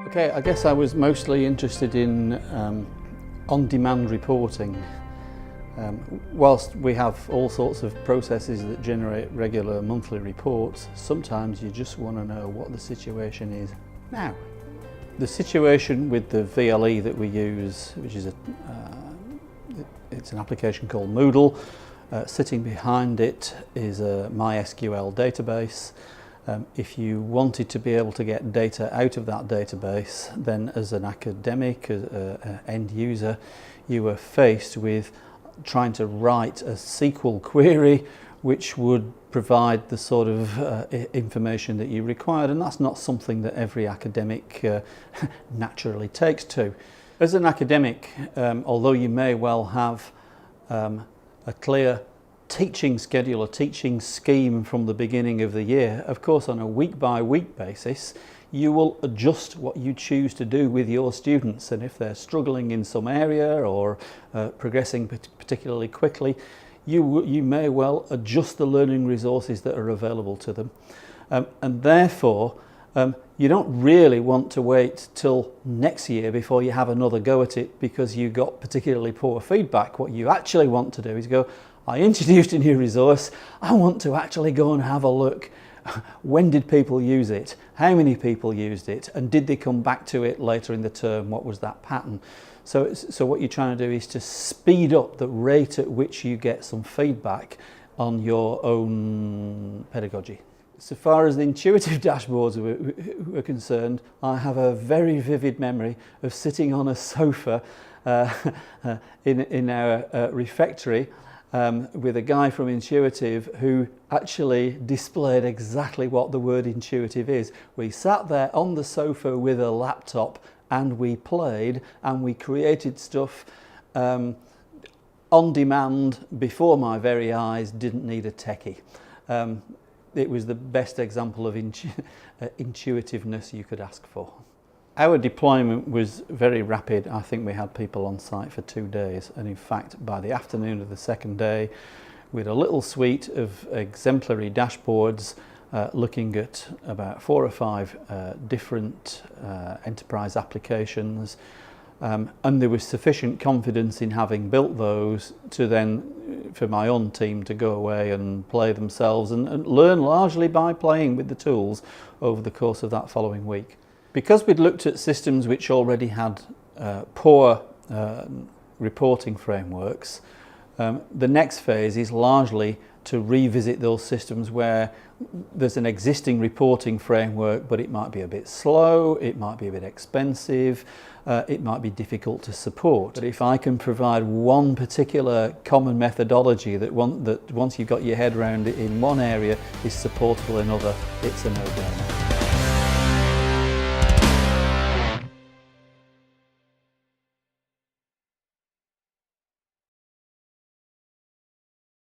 Okay, I guess I was mostly interested in on-demand reporting. Whilst we have all sorts of processes that generate regular monthly reports, sometimes you just want to know what the situation is now. The situation with the VLE that we use, which is it's an application called Moodle. Sitting behind it is a MySQL database. If you wanted to be able to get data out of that database, then as an academic, end user, you were faced with trying to write a SQL query which would provide the sort of information that you required, and that's not something that every academic naturally takes to. As an academic, although you may well have a clear teaching schedule, a teaching scheme from the beginning of the year, of course on a week-by-week basis you will adjust what you choose to do with your students, and if they're struggling in some area or progressing particularly quickly, you may well adjust the learning resources that are available to them. And therefore you don't really want to wait till next year before you have another go at it because you got particularly poor feedback. What you actually want to do is go, I introduced a new resource, I want to actually go and have a look. When did people use it? How many people used it? And did they come back to it later in the term? What was that pattern? So what you're trying to do is to speed up the rate at which you get some feedback on your own pedagogy. So far as the intuitive dashboards were concerned, I have a very vivid memory of sitting on a sofa in our refectory with a guy from Intuitive who actually displayed exactly what the word intuitive is. We sat there on the sofa with a laptop and we played and we created stuff on demand before my very eyes, didn't need a techie. It was the best example of intuitiveness you could ask for. Our deployment was very rapid. I think we had people on site for 2 days, and in fact by the afternoon of the second day we had a little suite of exemplary dashboards looking at about 4 or 5 different enterprise applications, and there was sufficient confidence in having built those to then for my own team to go away and play themselves and learn largely by playing with the tools over the course of that following week. Because we'd looked at systems which already had poor reporting frameworks, the next phase is largely to revisit those systems where there's an existing reporting framework, but it might be a bit slow, it might be a bit expensive, it might be difficult to support. But if I can provide one particular common methodology that once you've got your head around it in one area is supportable in other, it's a no-brainer.